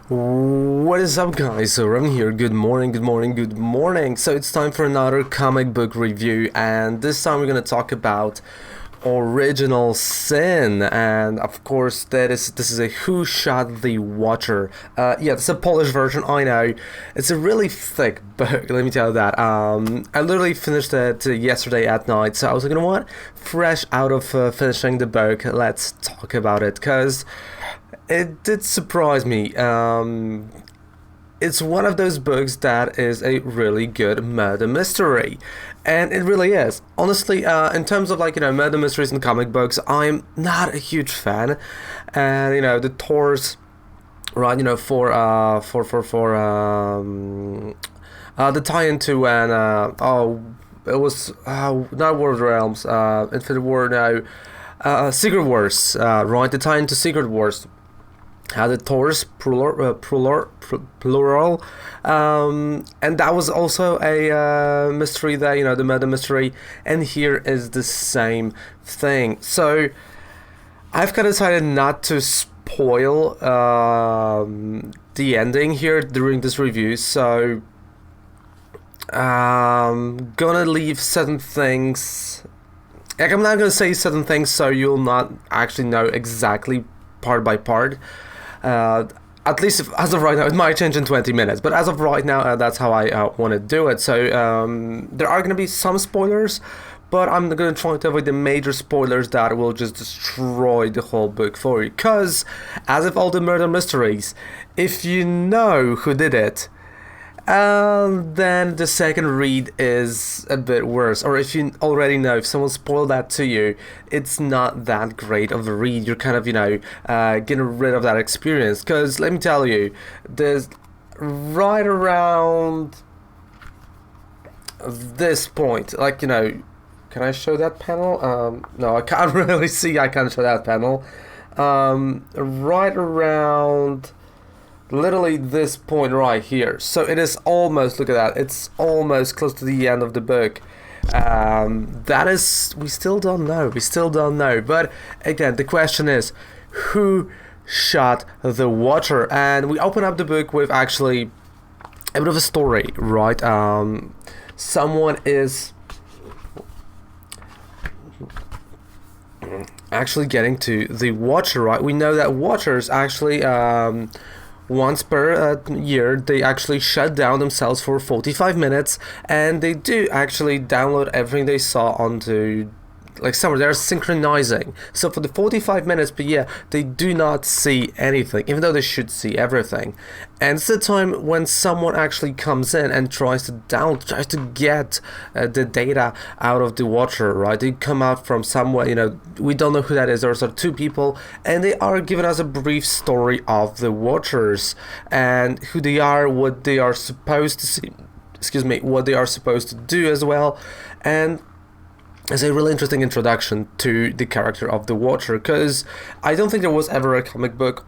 What is up, guys? So Raven here. Good morning, good morning, good morning. So it's time for another comic book review, and this time we're gonna talk about Original Sin, and of course this is a Who Shot the Watcher. Yeah, it's a Polish version. I know it's a really thick book. Let me tell you that. I literally finished it yesterday at night, so I was like, you know what? Fresh out of finishing the book, let's talk about it, cause it did surprise me. It's one of those books that is a really good murder mystery, and it really is. Honestly, in terms of murder mysteries in comic books, I'm not a huge fan, and the Thor's right, the tie into it was not World Realms, Infinite War, no, Secret Wars, right, the tie into Secret Wars. The Taurus plural, and that was also a mystery that the murder mystery, and here is the same thing. So I've kind of decided not to spoil the ending here during this review, so gonna leave certain things. I'm not gonna say certain things, so you'll not actually know exactly part by part. At least as of right now, it might change in 20 minutes, but as of right now, that's how I want to do it. So there are going to be some spoilers, but I'm going to try to avoid the major spoilers that will just destroy the whole book for you. Because, as with all the murder mysteries, if you know who did it, then the second read is a bit worse. Or if you already know, if someone spoiled that to you, it's not that great of a read. You're kind of, getting rid of that experience. Because let me tell you, there's right around this point, can I show that panel? No, I can't really see. I can't show that panel. Right around literally this point right here. So it is almost, look at that, it's almost close to the end of the book. That is, we still don't know. But again, the question is, who shot the Watcher? And we open up the book with actually a bit of a story, right? Someone is actually getting to the Watcher, right? We know that Watchers actually once per year, they actually shut down themselves for 45 minutes, and they do actually download everything they saw onto, somewhere. They're synchronizing. So for the 45 minutes per year, they do not see anything, even though they should see everything. And it's the time when someone actually comes in and tries to get the data out of the Watcher, right? They come out from somewhere, we don't know who that is. There's two people, and they are giving us a brief story of the Watchers and who they are, what they are supposed to see, what they are supposed to do as well. And it's a really interesting introduction to the character of the Watcher, because I don't think there was ever a comic book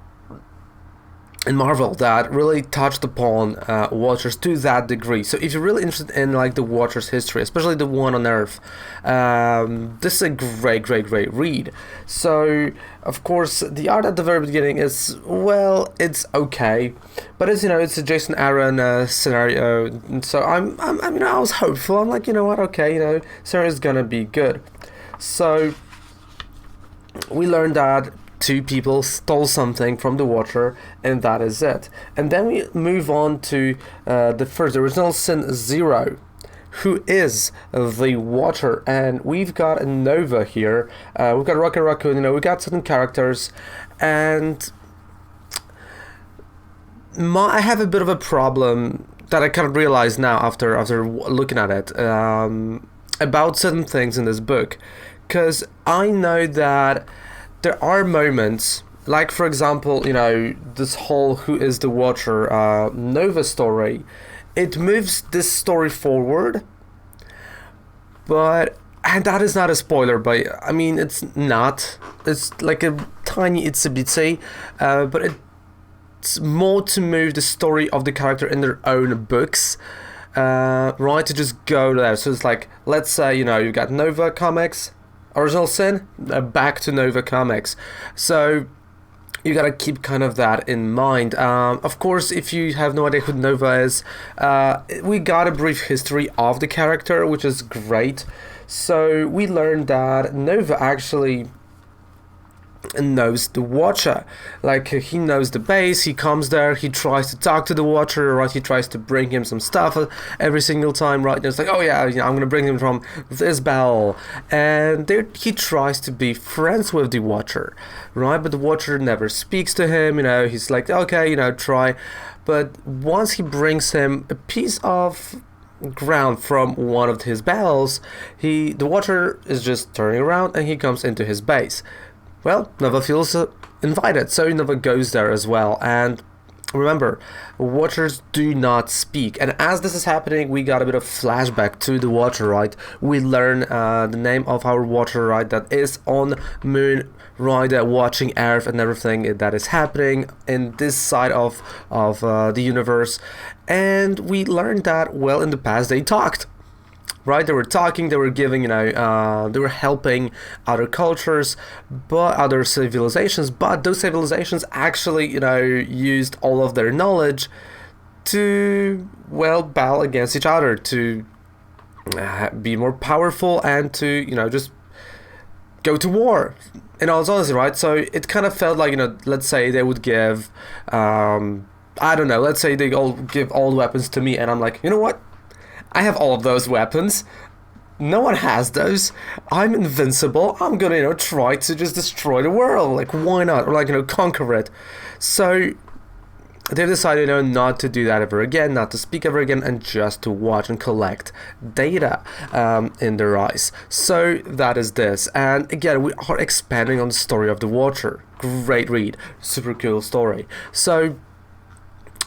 in Marvel that really touched upon Watchers to that degree. So if you're really interested in the Watchers history, especially the one on Earth, this is a great read. So of course the art at the very beginning is, well, it's okay, but it's it's a Jason Aaron scenario, and so I was hopeful. I'm like, what, okay, scenario is gonna be good. So we learned that two people stole something from the Watcher, and that is it. And then we move on to the Original Sin 0, who is the Watcher. And we've got Nova here, we've got Rocket Raccoon, we got certain characters, and I have a bit of a problem that I kind of realize now after looking at it, about certain things in this book, because I know that there are moments, like for example, this whole Who is the Watcher Nova story, it moves this story forward, and that is not a spoiler, but I mean, it's not, it's like a tiny itsy bitsy, but it's more to move the story of the character in their own books, right, to just go there. So it's like, let's say, you've got Nova Comics, Original Sin, back to Nova Comics. So you gotta keep kind of that in mind. Of course, if you have no idea who Nova is, we got a brief history of the character, which is great. So we learned that Nova actually knows the Watcher. Like, he knows the base, he comes there, he tries to talk to the Watcher, right? He tries to bring him some stuff every single time, right? And it's like, oh yeah, you know, I'm gonna bring him from this bell. And there he tries to be friends with the Watcher, right? But the Watcher never speaks to him, you know, he's like, okay, you know, try. But once he brings him a piece of ground from one of his bells, the Watcher is just turning around and he comes into his base. Well, Nova feels invited, so Nova goes there as well. And remember, Watchers do not speak. And as this is happening, we got a bit of flashback to the Watcher, right? We learn the name of our Watcher, right? That is on Moon, right? Watching Earth and everything that is happening in this side of the universe. And we learned that, well, in the past they talked. Right, they were talking, they were giving, you know, they were helping other cultures, but other civilizations, but those civilizations actually, you know, used all of their knowledge to, well, battle against each other, to be more powerful and to, you know, just go to war. In all honesty, right? So it kind of felt like, you know, let's say they would give, I don't know, let's say they all give all the weapons to me, and I'm like, you know what? I have all of those weapons. No one has those. I'm invincible. I'm gonna, you know, try to just destroy the world. Like, why not? Or, like, you know, conquer it. So they've decided, you know, not to do that ever again, not to speak ever again, and just to watch and collect data in their eyes. So that is this. And again, we are expanding on the story of the Watcher. Great read. Super cool story. So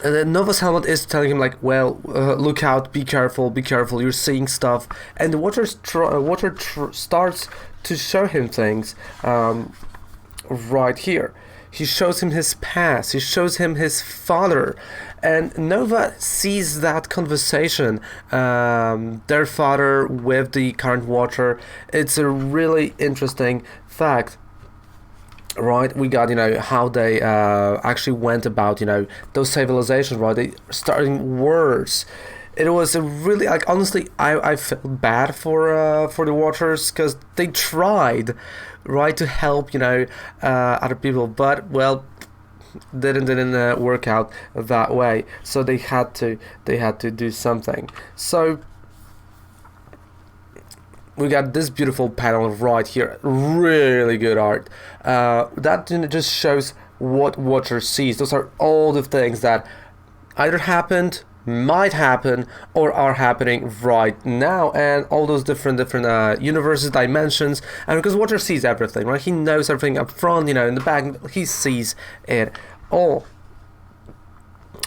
and then Nova's helmet is telling him, like, well, look out, be careful, you're seeing stuff. And the Watcher starts to show him things right here. He shows him his past, he shows him his father. And Nova sees that conversation, their father with the current Watcher. It's a really interesting fact. Right, we got, you know, how they actually went about, you know, those civilizations, right? They starting wars. It was a really, like, honestly, I felt bad for the Watchers, because they tried, right, to help, you know, other people, but, well, didn't work out that way. So they had to do something. So we got this beautiful panel right here, really good art. That, you know, just shows what Watcher sees. Those are all the things that either happened, might happen, or are happening right now, and all those different universes, dimensions. And because Watcher sees everything, right? He knows everything up front, you know, in the back, he sees it all.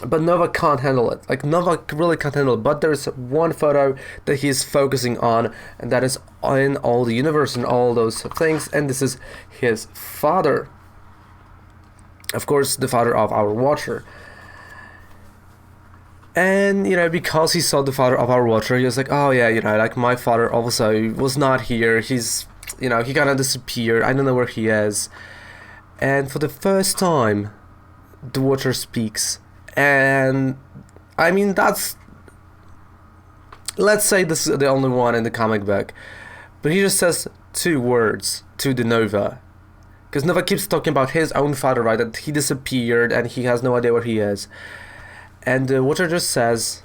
But Nova can't handle it. Like, Nova really can't handle it. But there's one photo that he's focusing on, and that is in all the universe and all those things. And this is his father. Of course, the father of our Watcher. And, you know, because he saw the father of our Watcher, he was like, oh yeah, you know, like, my father also was not here. He's, you know, he kind of disappeared. I don't know where he is. And for the first time, the Watcher speaks. And I mean, that's, let's say this is the only one in the comic book, but he just says 2 words to the Nova, because Nova keeps talking about his own father, right, that he disappeared and he has no idea where he is, and the Watcher just says,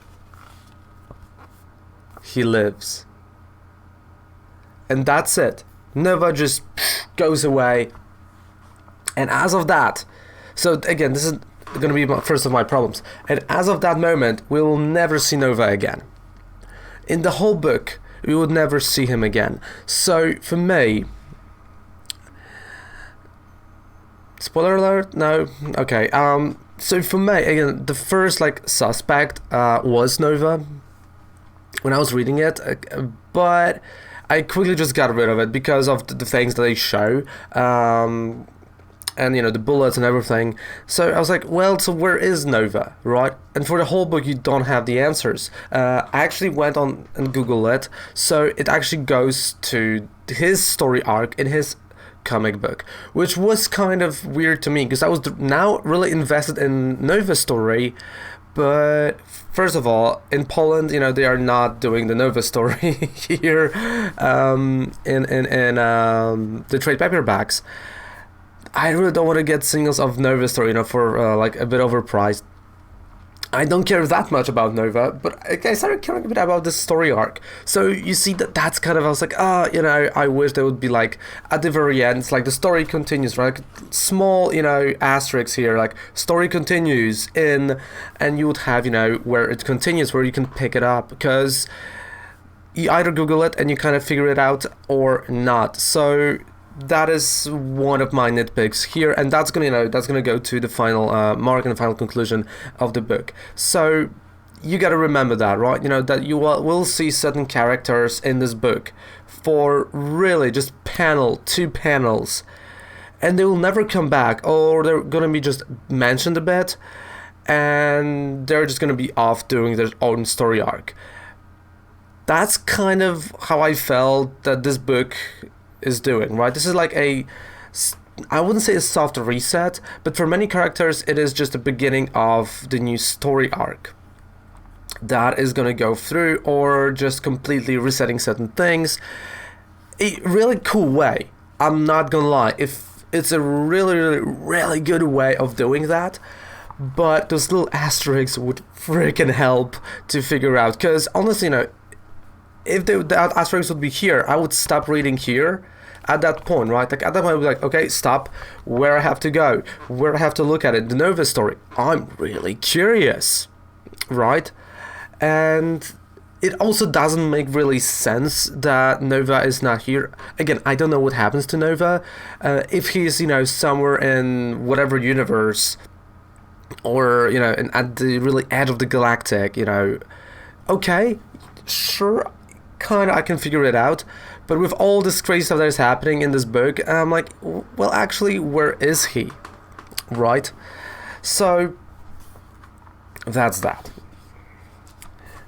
he lives. And that's it. Nova just goes away. And as of that, so again, this is going to be first of my problems, and as of that moment, we will never see Nova again. In the whole book, we would never see him again. So for me, spoiler alert, no, okay, so for me, again, the first, like, suspect was Nova when I was reading it, but I quickly just got rid of it because of the things that they show, and, you know, the bullets and everything. So I was like, well, so where is Nova, right? And for the whole book, you don't have the answers. I actually went on and Googled it. So it actually goes to his story arc in his comic book, which was kind of weird to me because I was now really invested in Nova's story. But first of all, in Poland, they are not doing the Nova story here in the trade paperbacks. I really don't want to get singles of Nova story, for like a bit overpriced. I don't care that much about Nova, but I started caring a bit about this story arc. So you see that's kind of, I was like, I wish there would be like, at the very end, it's like the story continues, right? Like, small, asterisks here, like story continues and you would have, where it continues, where you can pick it up, because you either Google it and you kind of figure it out or not. So that is one of my nitpicks here, and that's gonna go to the final mark and the final conclusion of the book. So you gotta remember that, right? That you will see certain characters in this book for really just two panels, and they will never come back, or they're gonna be just mentioned a bit, and they're just gonna be off doing their own story arc. That's kind of how I felt that this book is doing, right? This is like I wouldn't say a soft reset, but for many characters it is just the beginning of the new story arc that is gonna go through, or just completely resetting certain things. A really cool way, I'm not gonna lie, if it's a really, really, really good way of doing that, but those little asterisks would freaking help to figure out, because honestly, if the asterisks would be here, I would stop reading here at that point, right? Like at that point, I would be like, okay, stop, where I have to go, where I have to look at it, the Nova story. I'm really curious, right? And it also doesn't make really sense that Nova is not here. Again, I don't know what happens to Nova. If he's, somewhere in whatever universe, or, at the really edge of the galactic, okay, sure, kind of I can figure it out, but with all this crazy stuff that is happening in this book, I'm like, well, actually, where is he, right? So that's that.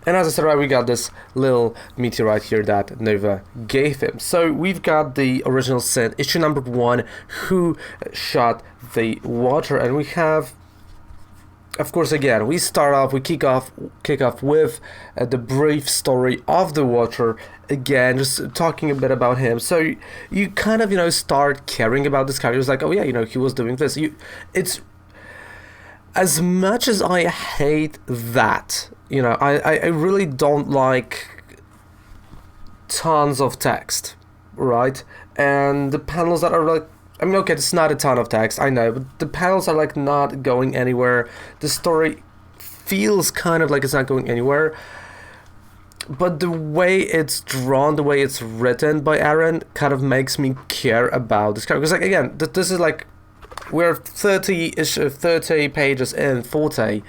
And as I said, right, we got this little meteorite here that Nova gave him. So we've got the original sin, issue number 1, Who Shot the Water, and we have, of course, again, we kick off with the brief story of the Watcher. Again, just talking a bit about him. So you kind of, start caring about this character. It's like, oh yeah, he was doing this. It's, as much as I hate that, I really don't like tons of text, right? And the panels that are like, okay, it's not a ton of text, I know, but the panels are like not going anywhere. The story feels kind of like it's not going anywhere. But the way it's drawn, the way it's written by Aaron, kind of makes me care about this character. Because, like, again, this is like, we're 30 pages in, 40,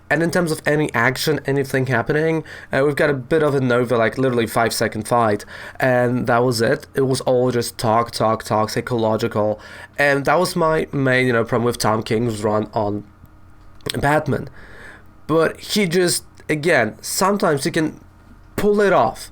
and in terms of any action, anything happening, we've got a bit of a Nova, like literally 5-second fight, and that was it. It was all just talk, psychological, and that was my main, problem with Tom King's run on Batman. But he just, again, sometimes he can pull it off.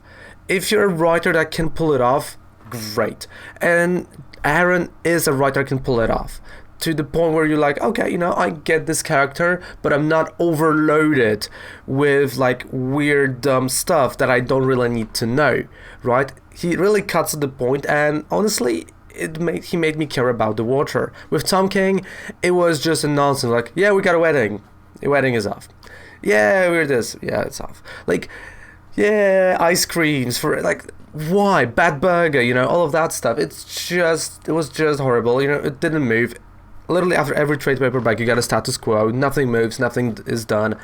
If you're a writer that can pull it off, great. And Aaron is a writer that can pull it off. To the point where you're like, okay, I get this character, but I'm not overloaded with like weird dumb stuff that I don't really need to know, right? He really cuts to the point, and honestly, he made me care about the Watcher. With Tom King, it was just a nonsense, like, yeah, we got a wedding. The wedding is off. Yeah, we're this. Yeah, it's off. Like, yeah, ice creams for, like, why? Bad burger, all of that stuff. It was just horrible. It didn't move. Literally after every trade paperback, you got a status quo. Nothing moves, nothing is done.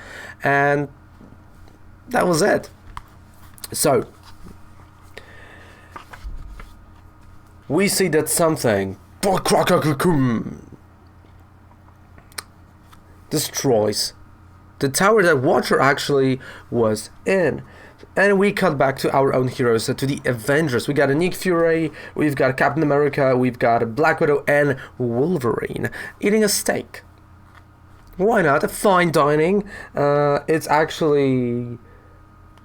And that was it. So, we see that something destroys the tower that Watcher actually was in. And we cut back to our own heroes, to the Avengers. We got a Nick Fury, we've got Captain America, we've got a Black Widow, and Wolverine eating a steak. Why not? Fine dining. It's actually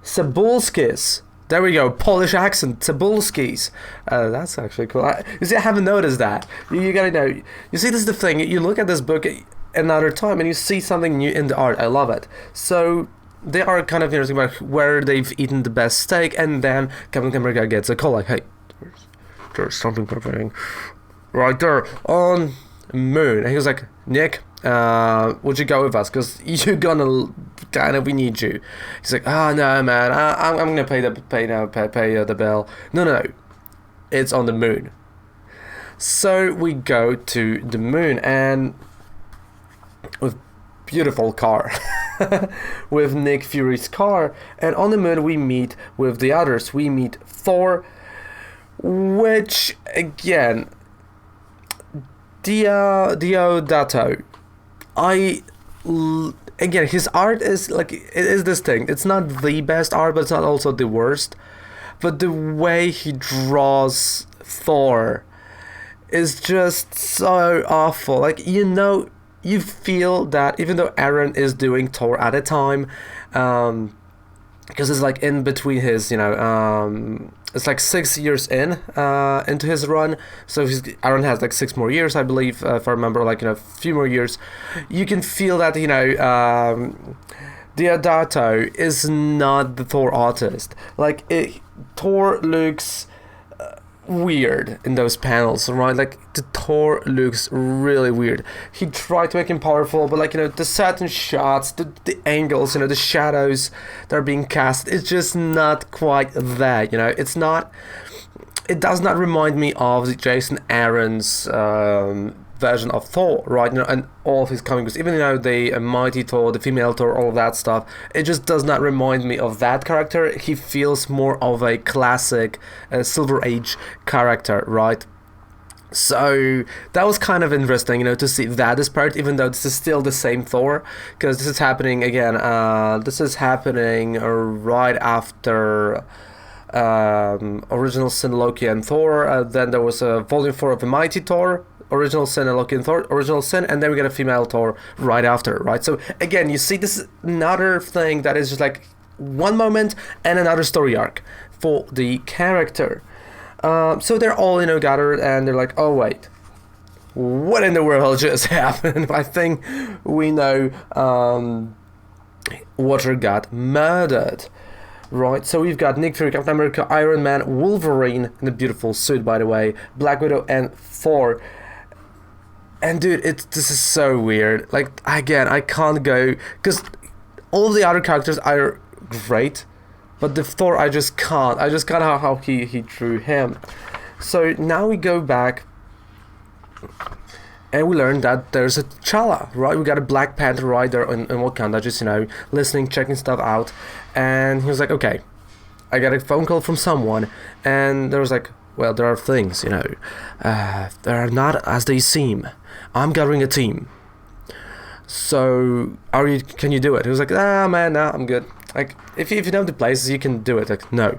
Cebulski's There we go, Polish accent, Cebulskis. That's actually cool. You see, I haven't noticed that. You gotta know. You see, this is the thing. You look at this book another time and you see something new in the art. I love it. So they are kind of interesting about where they've eaten the best steak, and then Captain America gets a call like, hey, there's something happening right there on Moon. And he was like, Nick, would you go with us? Because you're gonna kind of, we need you. He's like, oh no, man, I'm gonna pay the bill. No, it's on the Moon. So we go to the Moon, and with beautiful car, with Nick Fury's car, and on the Moon we meet with the others. We meet Thor, which again, Diodato. Again, his art is like, it is distinct. It's not the best art, but it's not also the worst. But the way he draws Thor is just so awful. Like, you feel that even though Aaron is doing Thor at a time, because it's like in between his, it's like 6 years into his run, so Aaron has like 6 more years, I believe, if I remember, like, a few more years. You can feel that, Diodato is not the Thor artist. Like, Thor looks weird in those panels, right? Like, the Thor looks really weird. He tried to make him powerful, but, like, the certain shots, the angles, the shadows that are being cast, it's just not quite there, it's not, it does not remind me of the Jason Aaron's version of Thor, right? And all of his comic books, even the Mighty Thor, the female Thor, all of that stuff, it just does not remind me of that character. He feels more of a classic Silver Age character, right? So that was kind of interesting, to see that disparate, even though this is still the same Thor, because this is happening again. This is happening right after Original Sin, Loki, and Thor. Then there was a Volume 4 of the Mighty Thor, Original Sin, and Loki, and Thor, Original Sin, and then we get a female Thor right after, right? So again, you see, this is another thing that is just like one moment and another story arc for the character. So they're all, gathered, and they're like, oh wait, what in the world just happened? I think we know Water got murdered. Right, so we've got Nick Fury, Captain America, Iron Man, Wolverine in a beautiful suit, by the way, Black Widow, and Thor. And dude, this is so weird. Like, again, I can't go, because all the other characters are great, but the Thor, I just can't how he drew him. So now we go back, and we learn that there's a T'Challa, right? We got a Black Panther right there in Wakanda, just, listening, checking stuff out. And he was like, okay, I got a phone call from someone, and there was like, well, there are things, they are not as they seem. I'm gathering a team. So, can you do it? He was like, man, no, I'm good. Like, if you know the places, you can do it. Like, no.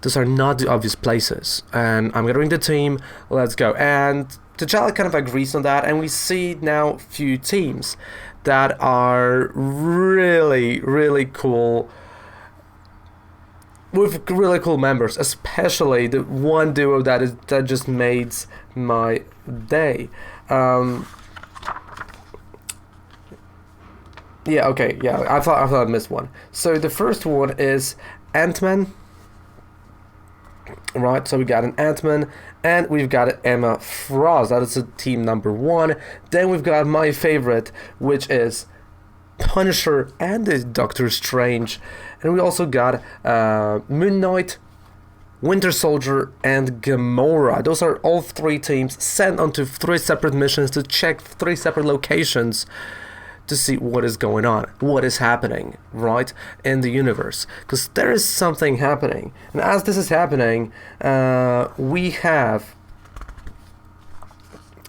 Those are not the obvious places. And I'm gathering the team, let's go. And T'Challa kind of agrees on that, and we see now a few teams that are really, really cool, with really cool members, especially the one duo that just made my day. I thought I missed one. So the first one is Ant-Man. Right, so we got an Ant-Man, and we've got an Emma Frost. That is a team number 1. Then we've got my favorite, which is Punisher and the Doctor Strange. And we also got Moon Knight, Winter Soldier, and Gamora. Those are all 3 teams sent onto 3 separate missions to check 3 separate locations to see what is going on, what is happening, right, in the universe. Because there is something happening. And as this is happening, we have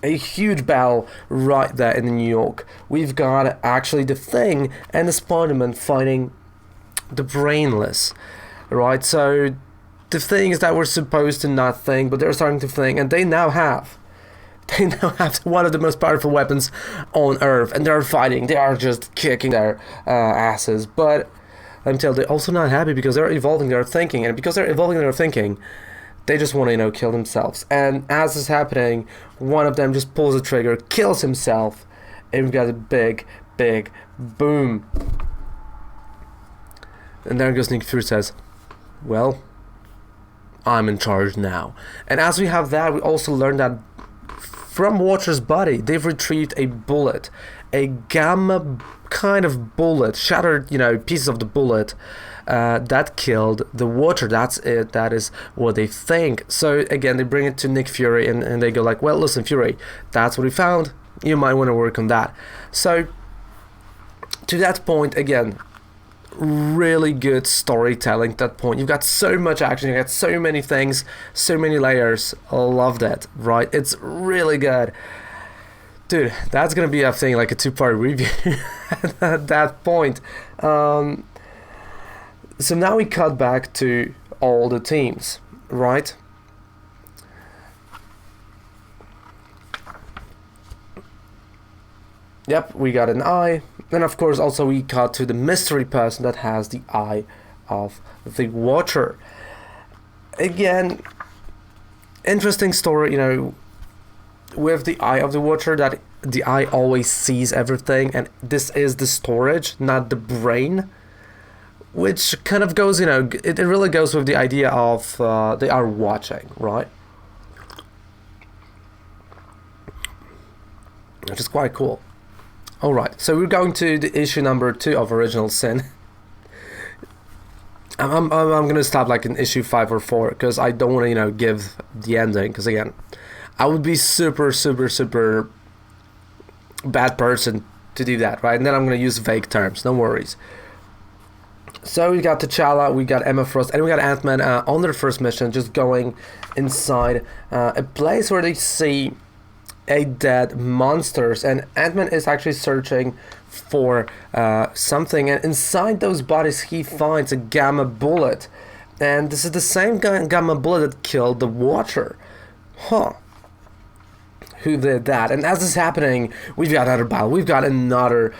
a huge battle right there in New York. We've got actually the Thing and the Spider-Man fighting the Brainless, right? So the things that were supposed to not think, but they're starting to think, and they now have one of the most powerful weapons on Earth, and they're fighting. They are just kicking their asses. But until they're also not happy because they're evolving their thinking, and because they're evolving their thinking, they just want to kill themselves. And as this is happening, one of them just pulls the trigger, kills himself, and we've got a big boom. And there goes Nick Fury says, well, I'm in charge now. And as we have that, we also learn that from Watcher's body, they've retrieved a bullet, a gamma kind of bullet, shattered, pieces of the bullet that killed the Watcher. That's it. That is what they think. So again, they bring it to Nick Fury, and they go like, well, listen, Fury, that's what we found. You might want to work on that. So to that point, again, really good storytelling at that point. You've got so much action, you've got so many things, so many layers. I loved it, right? It's really good. Dude, that's gonna be, I think, like a 2-part review at that point. So now we cut back to all the teams, right? Yep, we got an eye. And of course also we cut to the mystery person that has the eye of the Watcher. Again, interesting story, with the eye of the Watcher, that the eye always sees everything, and this is the storage, not the brain. Which kind of goes, it really goes with the idea of they are watching, right? Which is quite cool. Alright, so we're going to the issue number 2 of Original Sin. I'm gonna stop like in issue 5 or 4 because I don't want to give the ending, because again, I would be super bad person to do that, right? And then I'm gonna use vague terms, no worries. So we got T'Challa, we got Emma Frost, and we got Ant-Man on their first mission, just going inside a place where they see a dead monsters, and Ant-Man is actually searching for something, and inside those bodies he finds a gamma bullet, and this is the same gamma bullet that killed the Watcher. Who did that? And as this is happening, we've got another battle. We've got another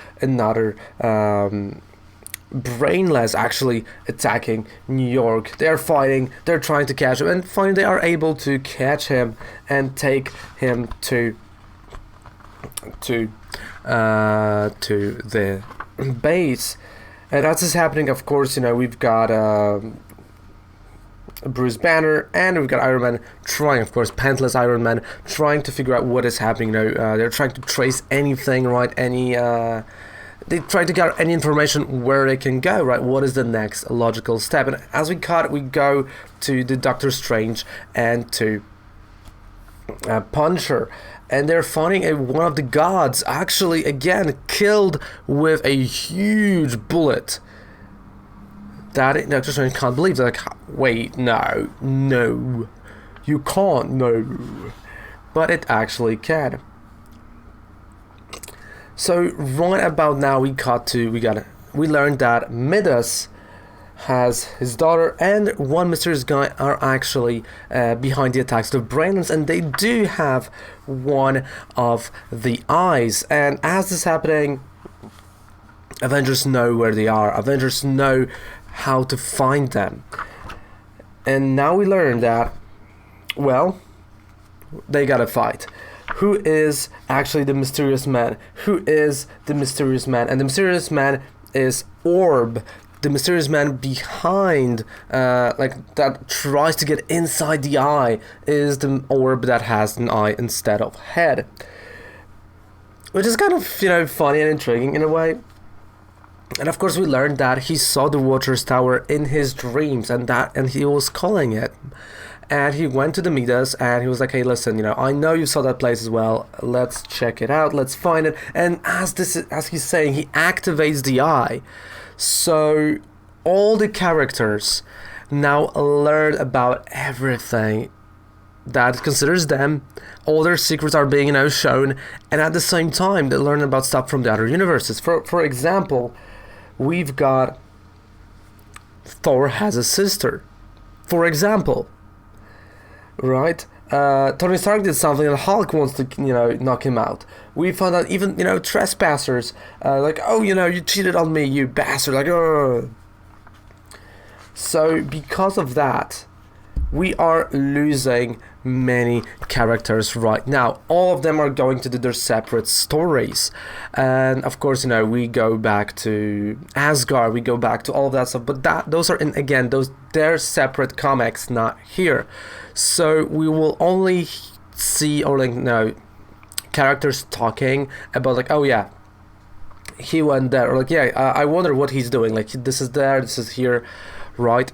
Brainless actually attacking New York. They're fighting, they're trying to catch him, and finally they are able to catch him and take him to the base. And as this is happening, of course, we've got Bruce Banner, and we've got Iron Man trying, of course, Pantless Iron Man, trying to figure out what is happening. They're trying to trace anything, right? They try to get any information where they can go, right? What is the next logical step? And as we cut, we go to the Doctor Strange and to Punisher, and they're finding one of the gods actually again killed with a huge bullet. That Doctor Strange can't believe. They're like, wait, no, you can't, no. But it actually can. So right about now we learned that Midas has his daughter and one mysterious guy are actually behind the attacks of Brainless, and they do have one of the eyes. And as this is happening, Avengers know where they are. Avengers know how to find them. And now we learn that, well, they gotta fight. Who is actually the mysterious man? Who is the mysterious man? And the mysterious man is Orb. The mysterious man behind, that tries to get inside the eye, is the orb that has an eye instead of head. Which is kind of, funny and intriguing in a way. And of course we learned that he saw the Watcher's Tower in his dreams, and he was calling it. And he went to the Midas and he was like, hey, listen, I know you saw that place as well. Let's check it out. Let's find it. And as he's saying, he activates the eye. So all the characters now learn about everything that considers them. All their secrets are being shown. And at the same time, they learn about stuff from the other universes. For example, we've got Thor has a sister. For example. Right? Tony Stark did something and Hulk wants to, knock him out. We found out even, trespassers, like, oh, you cheated on me, you bastard, like, So because of that, we are losing many characters right now. All of them are going to do their separate stories, and of course, we go back to Asgard, we go back to all of that stuff, but those are they're separate comics, not here. So we will only see, or characters talking about oh yeah, he went there, or I wonder what he's doing, this is there, this is here, right?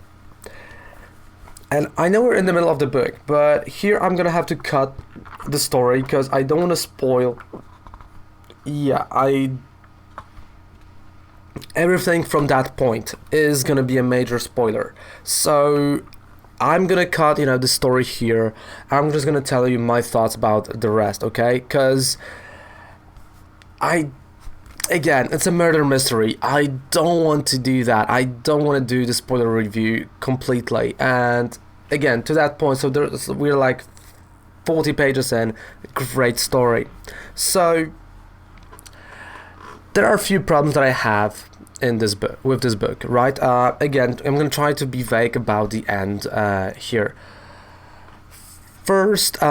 And I know we're in the middle of the book, but here I'm gonna have to cut the story because I don't want to spoil. Yeah, everything from that point is gonna be a major spoiler. So I'm gonna cut, the story here. I'm just gonna tell you my thoughts about the rest, okay? Because again, it's a murder mystery. I don't want to do that. I don't want to do the spoiler review completely. And again, to that point, so we're like 40 pages in, great story. So there are a few problems that I have in this book, with this book, right? Again, I'm going to try to be vague about the end here. First,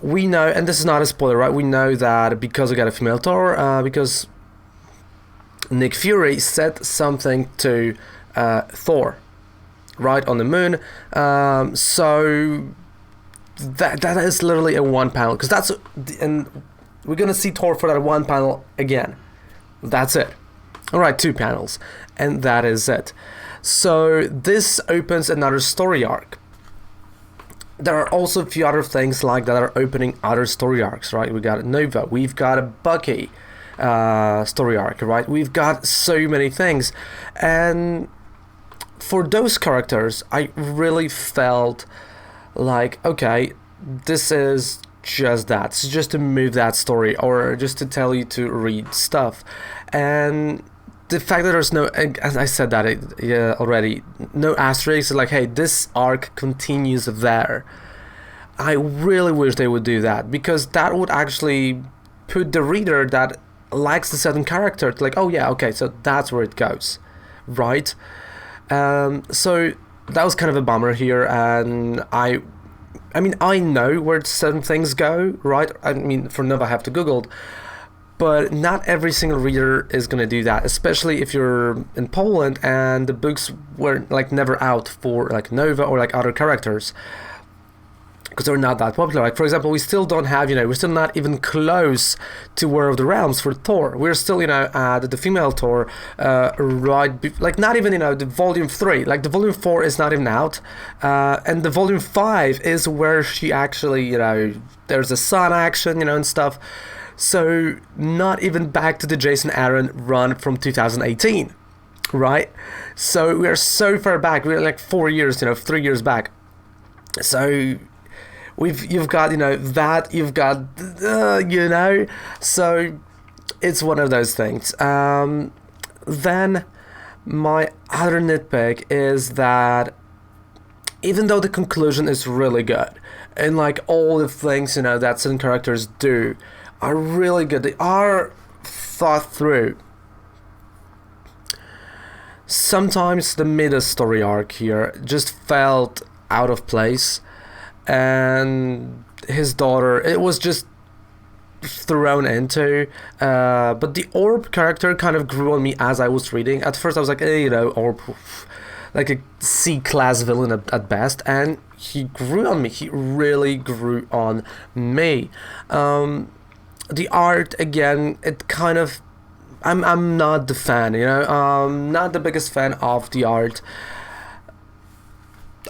we know, and this is not a spoiler, right? We know that because we got a female Thor, because Nick Fury said something to Thor, right, on the moon. So that is literally a one panel, because and we're gonna see Thor for that one panel again. That's it. All right, 2 panels, and that is it. So this opens another story arc. There are also a few other things like that are opening other story arcs, right? We got Nova, we've got a Bucky story arc, right? We've got so many things, and for those characters I really felt like, okay, this is just that, it's just to move that story or just to tell you to read stuff. And the fact that there's no, as I said that already, no asterisks, like, hey, this arc continues there. I really wish they would do that, because that would actually put the reader that likes a certain character to oh yeah, okay, so that's where it goes, right? So that was kind of a bummer here, and I mean I know where certain things go, right? I mean, for Nova I have to Google, but not every single reader is gonna do that, especially if you're in Poland and the books were never out for Nova or other characters, because they're not that popular. For example, we still don't have, we're still not even close to War of the Realms for Thor. We're still, at the female Thor, not even, the volume 3, the volume 4 is not even out, and the volume 5 is where she actually, there's a sun action, and stuff. So not even back to the Jason Aaron run from 2018, right? So we are so far back. We're 4 years, 3 years back. So you've got that, you've got so it's one of those things. Then my other nitpick is that even though the conclusion is really good and all the things that certain characters do are really good, they are thought through, sometimes the middle story arc here just felt out of place. And his daughter, it was just thrown into, but the Orb character kind of grew on me as I was reading. At first I was like, hey, Orb, like a C-class villain at best, and he grew on me. He really grew on me. The art, again, it kind of, I'm not the fan, not the biggest fan of the art.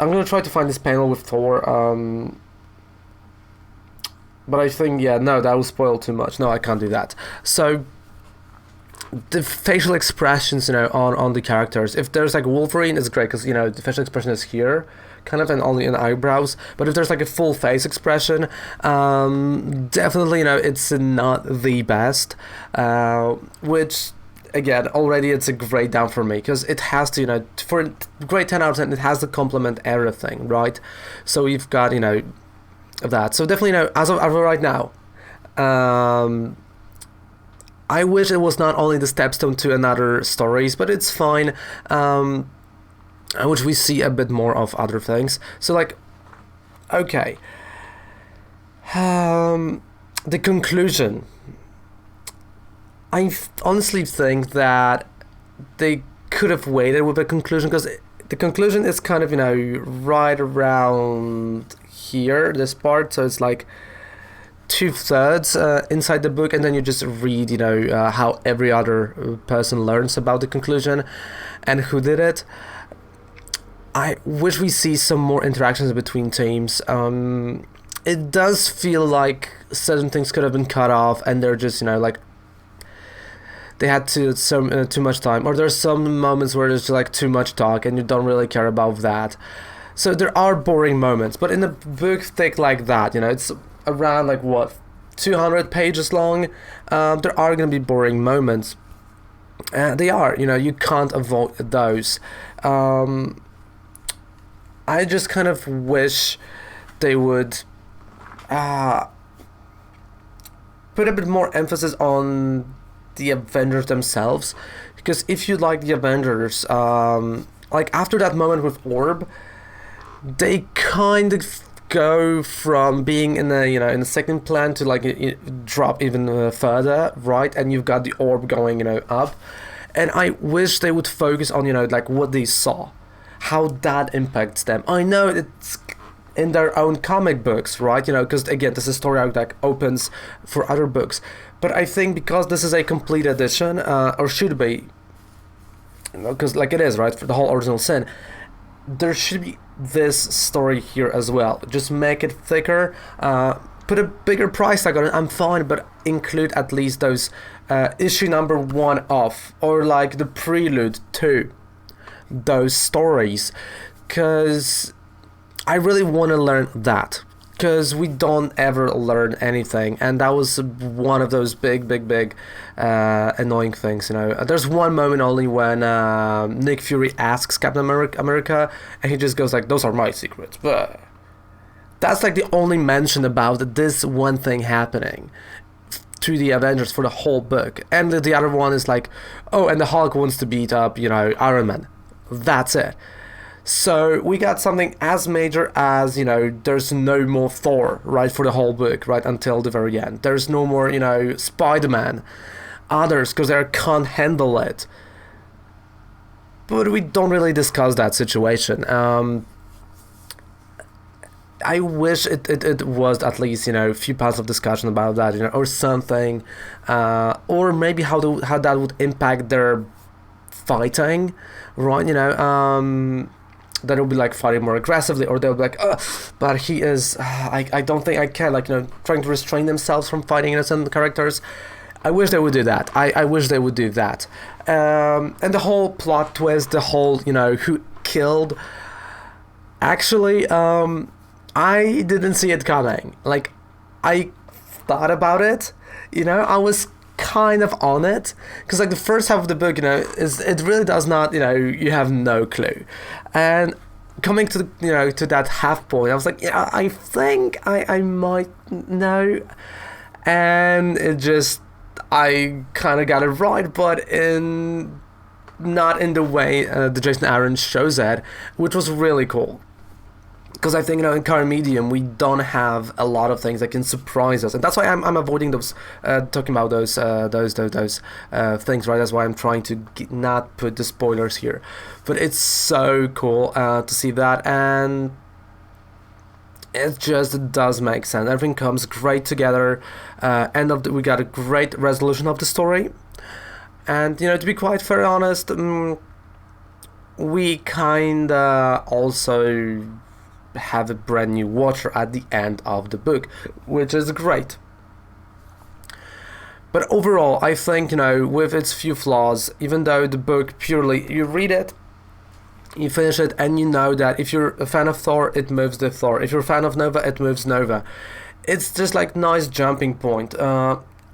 I'm gonna try to find this panel with Thor, but I think, no, that will spoil too much. No, I can't do that. So the facial expressions, on the characters. If there's Wolverine, it's great because the facial expression is here, kind of, and only in the eyebrows. But if there's a full face expression, definitely, it's not the best. Which, again, already it's a grade down for me, because it has to, for grade 10 out of 10, it has to complement everything, right? So we've got, that. So definitely, as of right now, I wish it was not only the stepstone to another stories, but it's fine. which we see a bit more of other things. So like, okay, the conclusion. Honestly think that they could have waited with the conclusion, because the conclusion is kind of, right around here, this part. So it's like 2/3 inside the book, and then you just read, how every other person learns about the conclusion and who did it. I wish we see some more interactions between teams. It does feel like certain things could have been cut off, and they're just, like, they had too much time, or there's some moments where there's like too much talk and you don't really care about that. So there are boring moments, but in a book thick like that, it's around like 200 pages long. There are gonna be boring moments. They are, you can't avoid those. I just kind of wish they would put a bit more emphasis on the Avengers themselves, because if you like the Avengers, like after that moment with Orb, they kind of go from being in the second plan to like drop even further, right? And you've got the Orb going up, and I wish they would focus on like what they saw, how that impacts them. I know it's in their own comic books, right? Because again, this is a story arc that opens for other books. But I think because this is a complete edition, or should be, because like it is, right, for the whole original sin, there should be this story here as well. Just make it thicker, put a bigger price tag on it, I'm fine, but include at least those issue number 1 off, or like the prelude to those stories, because I really want to learn that, because we don't ever learn anything, and that was one of those big annoying things. There's one moment only when Nick Fury asks Captain America, and he just goes like, "Those are my secrets." But that's like the only mention about this one thing happening to the Avengers for the whole book. And the other one is like, oh, and the Hulk wants to beat up Iron Man. That's it. So we got something as major as, there's no more Thor, right, for the whole book, right, until the very end. There's no more, Spider-Man, others, because they can't handle it. But we don't really discuss that situation. I wish it was at least, a few parts of discussion about that, or something. Or maybe how that would impact their fighting, right, that will be like fighting more aggressively, or they'll be like, but he is, I don't think I can, like, trying to restrain themselves from fighting innocent characters. I wish they would do that. I wish they would do that. And the whole plot twist, the whole, who killed, actually, I didn't see it coming. Like, I thought about it, I was kind of on it, because like the first half of the book, it really does not, you have no clue. And coming to to that half point, I was like, yeah, I think I might know, and it just, I kind of got it right, but not in the way the Jason Aaron shows it, which was really cool. Because I think, in current medium, we don't have a lot of things that can surprise us, and that's why I'm avoiding those, talking about those things, right? That's why I'm trying to not put the spoilers here. But it's so cool to see that, and it just does make sense. Everything comes great together. We got a great resolution of the story, and to be quite fair honest, we kinda also have a brand new Watcher at the end of the book, which is great. But overall, I think, with its few flaws, even though the book purely, you read it, you finish it, and you know that if you're a fan of Thor, it moves the Thor. If you're a fan of Nova, it moves Nova. It's just like nice jumping point.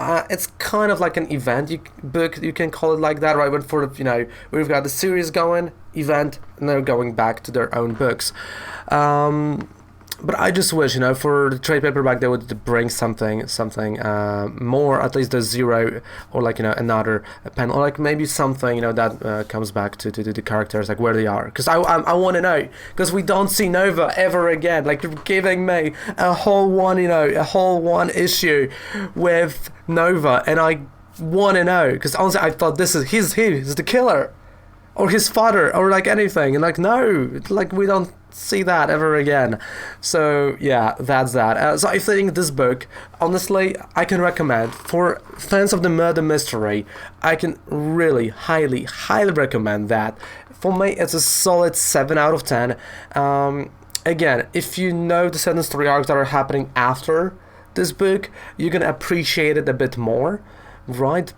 It's kind of like an event book, you can call it like that, right? But for we've got the series going, event, and they're going back to their own books. But I just wish, for the trade paperback they would bring something more, at least a zero, or like, another panel, or like maybe something, that comes back to the characters, like where they are, because I want to know, because we don't see Nova ever again. Like, you're giving me a whole one issue with Nova, and I want to know, because honestly I thought he's the killer, or his father, or like anything, and like, no, like we don't see that ever again. So yeah, that's that. So I think this book, honestly, I can recommend for fans of the murder mystery. I can really highly recommend that. For me, it's a solid 7 out of 10. Again, if you know the certain story arcs that are happening after this book, you're gonna appreciate it a bit more, right?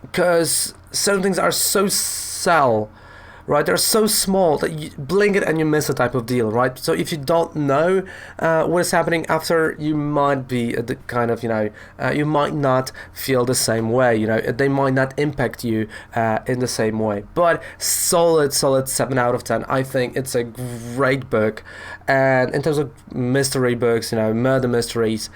Because certain things are so right? They're so small that you blink it and you miss a type of deal, right? So if you don't know what is happening after, you might be the kind of, you might not feel the same way, they might not impact you in the same way. But solid 7 out of 10. I think it's a great book. And in terms of mystery books, murder mysteries,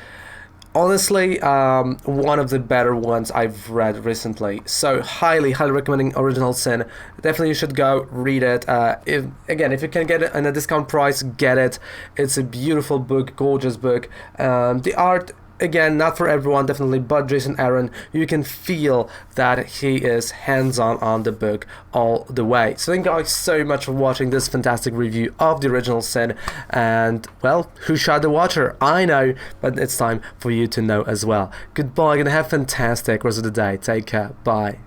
honestly, one of the better ones I've read recently. So highly recommending Original Sin. Definitely you should go read it. If you can get it at a discount price, get it. It's a beautiful book, gorgeous book. The art, again, not for everyone, definitely, but Jason Aaron, you can feel that he is hands-on on the book all the way. So thank you guys so much for watching this fantastic review of the Original Sin. And, well, who shot the Watcher? I know, but it's time for you to know as well. Goodbye, and have a fantastic rest of the day. Take care. Bye.